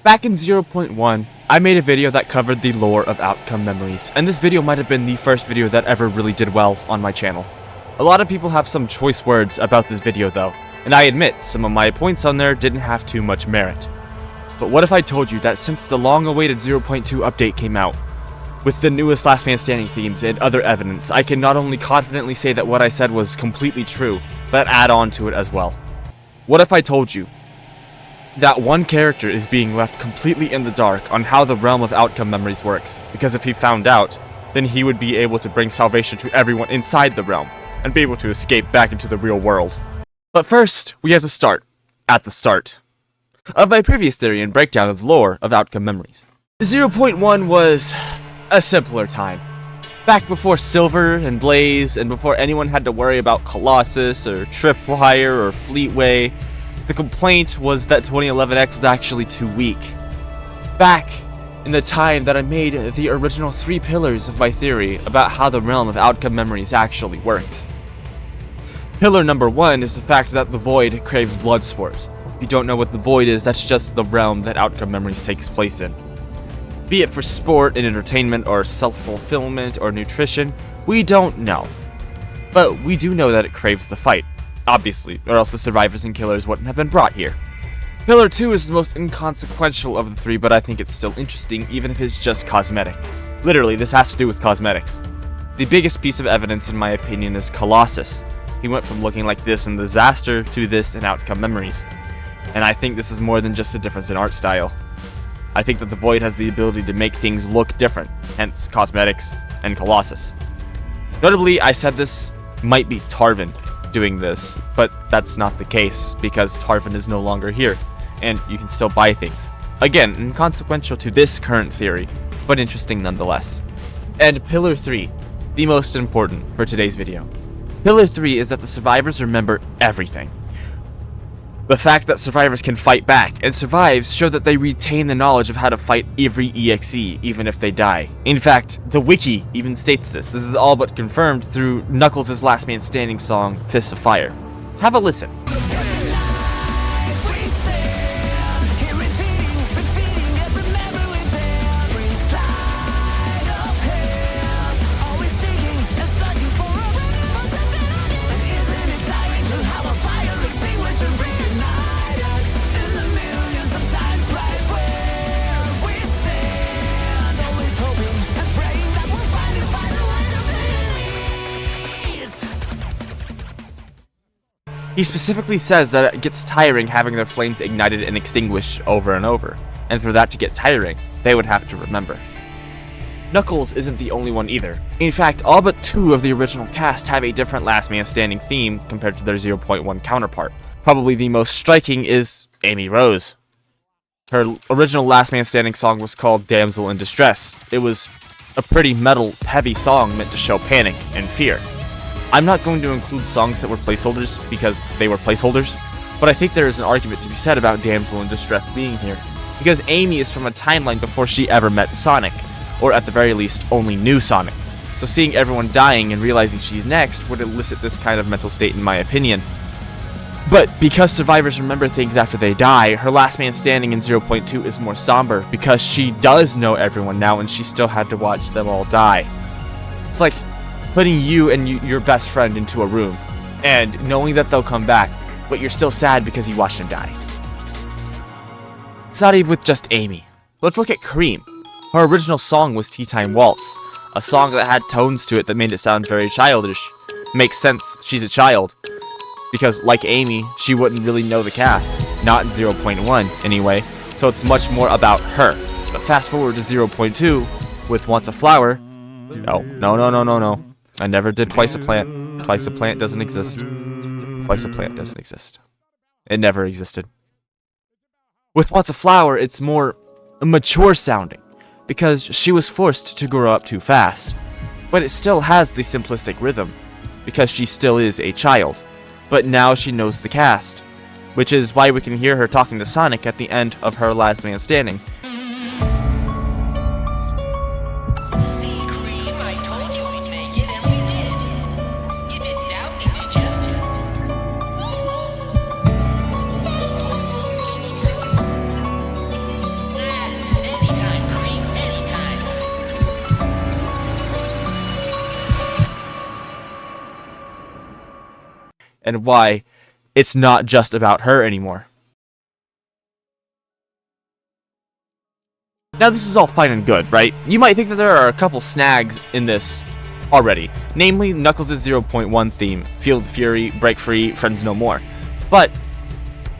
Back in 0.1, I made a video that covered the lore of outcome memories, and this video might have been the first video that ever really did well on my channel. A lot of people have some choice words about this video though, and I admit some of my points on there didn't have too much merit. But what if I told you that since the long-awaited 0.2 update came out, with the newest Last Man Standing themes and other evidence, I can not only confidently say that what I said was completely true, but add on to it as well. What if I told you that one character is being left completely in the dark on how the realm of outcome memories works, because if he found out, then he would be able to bring salvation to everyone inside the realm, and be able to escape back into the real world. But first, we have to start at the start of my previous theory and breakdown of the lore of outcome memories. 0.1 was a simpler time. Back before Silver and Blaze, and before anyone had to worry about Colossus, or Tripwire, or Fleetway, the complaint was that 2011X was actually too weak. Back in the time that I made the original 3 pillars of my theory about how the realm of outcome memories actually worked. Pillar number 1 is the fact that the Void craves blood sport. If you don't know what the Void is, that's just the realm that outcome memories takes place in. Be it for sport and entertainment, or self-fulfillment, or nutrition, we don't know. But we do know that it craves the fight, obviously, or else the survivors and killers wouldn't have been brought here. Pillar 2 is the most inconsequential of the 3, but I think it's still interesting even if it's just cosmetic. Literally, this has to do with cosmetics. The biggest piece of evidence in my opinion is Colossus. He went from looking like this in Disaster to this in Outcome Memories. And I think this is more than just a difference in art style. I think that the Void has the ability to make things look different, hence cosmetics and Colossus. Notably, I said this might be Tarvin doing this, but that's not the case because Tarvin is no longer here, and you can still buy things. Again, inconsequential to this current theory, but interesting nonetheless. And Pillar 3, the most important for today's video. Pillar 3 is that the survivors remember everything. The fact that survivors can fight back and survives show that they retain the knowledge of how to fight every EXE, even if they die. In fact, the wiki even states this. This is all but confirmed through Knuckles' Last Man Standing song, Fists of Fire. Have a listen. He specifically says that it gets tiring having their flames ignited and extinguished over and over, and for that to get tiring, they would have to remember. Knuckles isn't the only one either. In fact, all but 2 of the original cast have a different Last Man Standing theme compared to their 0.1 counterpart. Probably the most striking is Amy Rose. Her original Last Man Standing song was called Damsel in Distress. It was a pretty metal, heavy song meant to show panic and fear. I'm not going to include songs that were placeholders because they were placeholders, but I think there is an argument to be said about Damsel in Distress being here, because Amy is from a timeline before she ever met Sonic, or at the very least, only knew Sonic. So seeing everyone dying and realizing she's next would elicit this kind of mental state in my opinion. But because survivors remember things after they die, her Last Man Standing in 0.2 is more somber, because she does know everyone now and she still had to watch them all die. It's like putting you and your best friend into a room, and knowing that they'll come back, but you're still sad because you watched them die. It's not even with just Amy. Let's look at Cream. Her original song was Tea Time Waltz, a song that had tones to it that made it sound very childish. Makes sense, she's a child, because like Amy, she wouldn't really know the cast, not in 0.1 anyway, so it's much more about her. But fast forward to 0.2, with Wants a Flower, no. I never did Twice a Plant. Twice a Plant doesn't exist. Twice a Plant doesn't exist. It never existed. With Wants a Flower, it's more mature sounding, because she was forced to grow up too fast. But it still has the simplistic rhythm, because she still is a child. But now she knows the cast, which is why we can hear her talking to Sonic at the end of her Last Man Standing. and why it's not just about her anymore. Now this is all fine and good, right? You might think that there are a couple snags in this already, namely Knuckles' 0.1 theme, Feel the Fury, Break Free, Friends No More. But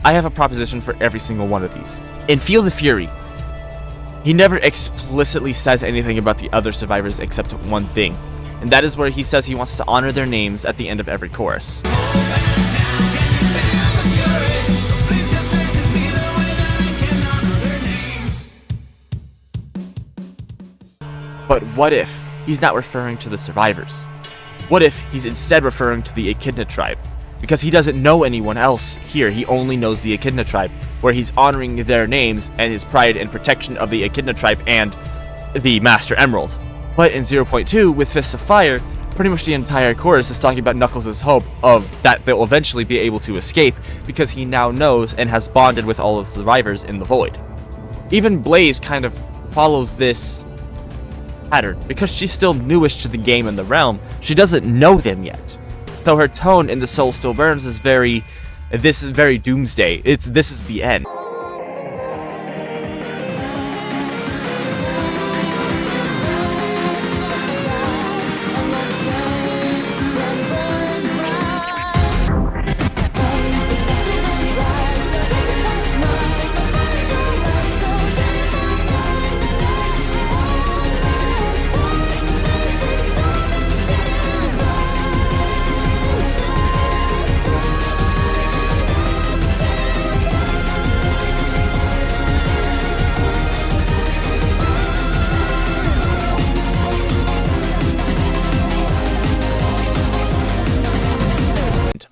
I have a proposition for every single one of these. In Feel the Fury, he never explicitly says anything about the other survivors except one thing, and that is where he says he wants to honor their names at the end of every chorus. But what if he's not referring to the survivors? What if he's instead referring to the Echidna tribe? Because he doesn't know anyone else here, he only knows the Echidna tribe, where he's honoring their names and his pride and protection of the Echidna tribe and the Master Emerald. But in 0.2, with Fists of Fire, pretty much the entire chorus is talking about Knuckles' hope of that they'll eventually be able to escape, because he now knows and has bonded with all of the survivors in the void. Even Blaze kind of follows this pattern, because she's still newish to the game and the realm, she doesn't know them yet. So her tone in The Soul Still Burns is very doomsday. This is the end.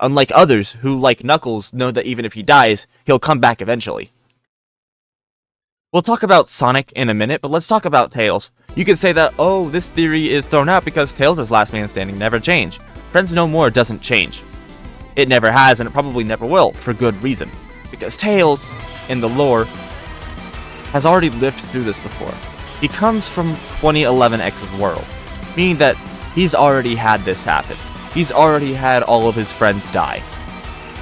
Unlike others who, like Knuckles, know that even if he dies, he'll come back eventually. We'll talk about Sonic in a minute, but let's talk about Tails. You could say that, oh, this theory is thrown out because Tails' last man standing never changed. Friends No More doesn't change. It never has, and it probably never will, for good reason. Because Tails, in the lore, has already lived through this before. He comes from 2011X's world, meaning that he's already had this happen. He's already had all of his friends die.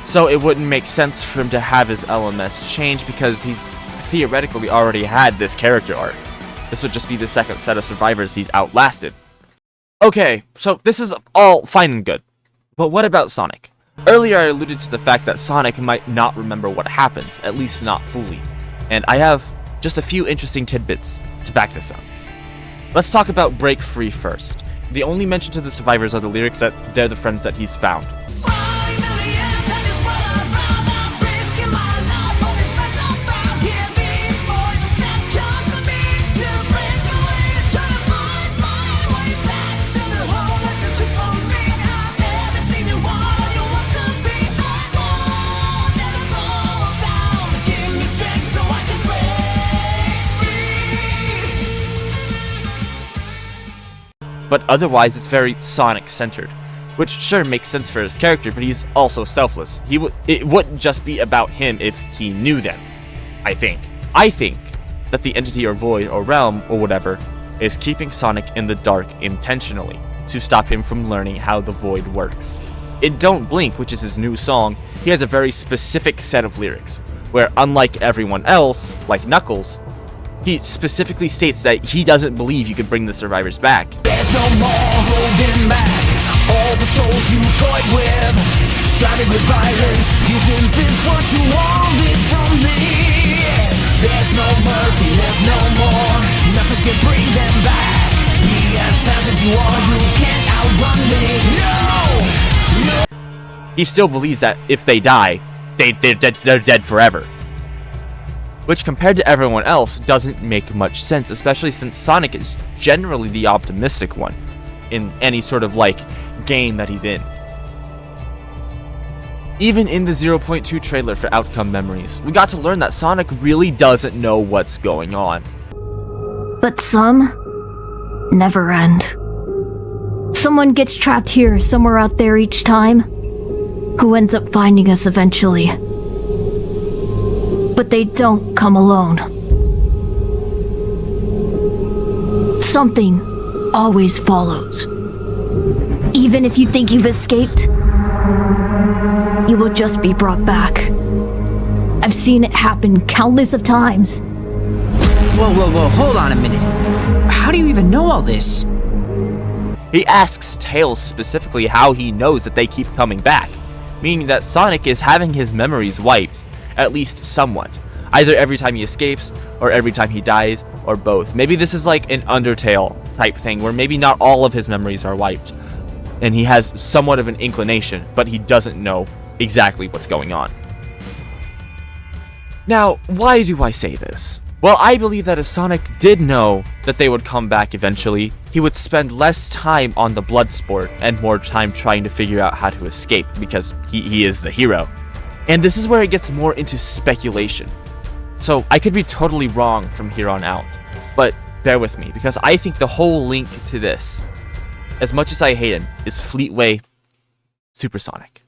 So it wouldn't make sense for him to have his LMS change because he's theoretically already had this character arc. This would just be the second set of survivors he's outlasted. Okay, so this is all fine and good. But what about Sonic? Earlier I alluded to the fact that Sonic might not remember what happens, at least not fully. And I have just a few interesting tidbits to back this up. Let's talk about Break Free first. The only mention to the survivors are the lyrics that they're the friends that he's found. But otherwise it's very Sonic-centered, which sure makes sense for his character, but he's also selfless. It wouldn't just be about him if he knew them, I think. I think that the entity or void or realm or whatever is keeping Sonic in the dark intentionally to stop him from learning how the void works. In Don't Blink, which is his new song, he has a very specific set of lyrics, where unlike everyone else, like Knuckles, he specifically states that he doesn't believe you could bring the survivors back. There's no more holding back. All the souls you toyed with, striving with violence. You think this what you wanted from me? There's no mercy left, no more. Nothing can bring them back. Be as fast as you are, you can't outrun me. No! He still believes that if they die, they're dead forever. Which, compared to everyone else, doesn't make much sense, especially since Sonic is generally the optimistic one in any sort of, game that he's in. Even in the 0.2 trailer for Outcome Memories, we got to learn that Sonic really doesn't know what's going on. But some never end. Someone gets trapped here, somewhere out there each time, who ends up finding us eventually. But they don't come alone. Something always follows. Even if you think you've escaped, you will just be brought back. I've seen it happen countless of times. Whoa, hold on a minute. How do you even know all this? He asks Tails specifically how he knows that they keep coming back, meaning that Sonic is having his memories wiped, at least somewhat. Either every time he escapes, or every time he dies, or both. Maybe this is like an Undertale type thing, where maybe not all of his memories are wiped, and he has somewhat of an inclination, but he doesn't know exactly what's going on. Now, why do I say this? Well, I believe that if Sonic did know that they would come back eventually, he would spend less time on the blood sport and more time trying to figure out how to escape, because he is the hero. And this is where it gets more into speculation. So I could be totally wrong from here on out, but bear with me, because I think the whole link to this, as much as I hate him, is Fleetway Supersonic.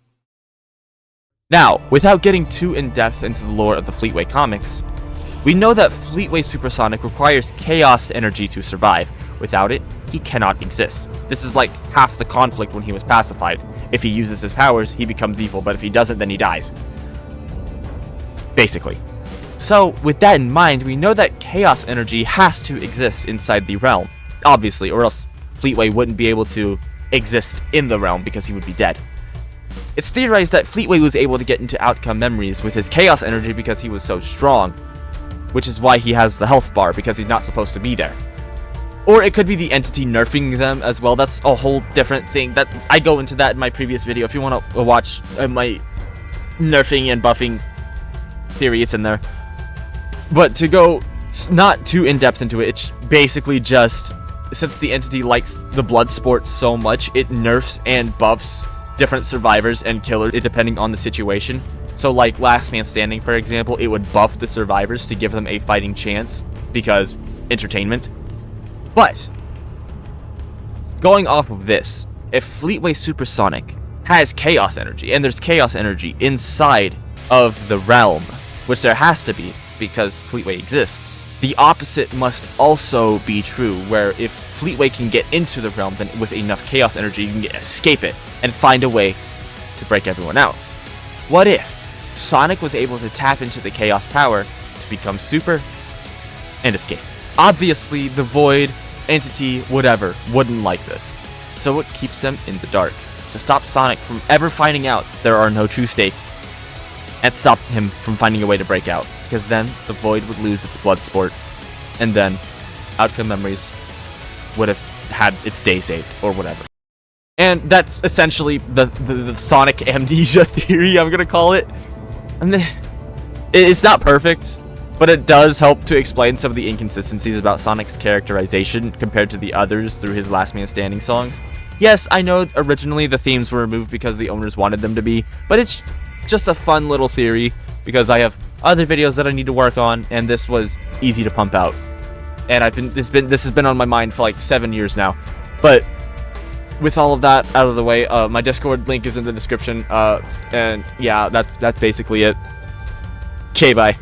Now, without getting too in-depth into the lore of the Fleetway comics, we know that Fleetway Supersonic requires chaos energy to survive. Without it, he cannot exist. This is like half the conflict when he was pacified. If he uses his powers, he becomes evil, but if he doesn't, then he dies. Basically. So, with that in mind, we know that chaos energy has to exist inside the realm, obviously, or else Fleetway wouldn't be able to exist in the realm because he would be dead. It's theorized that Fleetway was able to get into outcome memories with his chaos energy because he was so strong, which is why he has the health bar, because he's not supposed to be there. Or it could be the entity nerfing them as well. That's a whole different thing. That I go into that in my previous video. If you want to watch my nerfing and buffing theory, it's in there. But to go not too in-depth into it, it's basically just, since the entity likes the blood sport so much, it nerfs and buffs different survivors and killers depending on the situation. So like Last Man Standing, for example, it would buff the survivors to give them a fighting chance because entertainment. But going off of this, if Fleetway Supersonic has chaos energy, and there's chaos energy inside of the realm, which there has to be because Fleetway exists, the opposite must also be true, where if Fleetway can get into the realm, then with enough chaos energy, you can escape it and find a way to break everyone out. What if Sonic was able to tap into the chaos power to become super and escape? Obviously, the Void, entity, whatever, wouldn't like this, so it keeps them in the dark to stop Sonic from ever finding out there are no true stakes, and stop him from finding a way to break out, because then the Void would lose its blood sport, and then outcome memories would have had its day saved, or whatever. And that's essentially the Sonic amnesia theory, I'm gonna call it. And it's not perfect, but it does help to explain some of the inconsistencies about Sonic's characterization compared to the others through his Last Man Standing songs. Yes, I know originally the themes were removed because the owners wanted them to be, but it's just a fun little theory because I have other videos that I need to work on, and this was easy to pump out. And this has been on my mind for like 7 years now. But with all of that out of the way, my Discord link is in the description, and yeah, that's basically it. Okay, bye.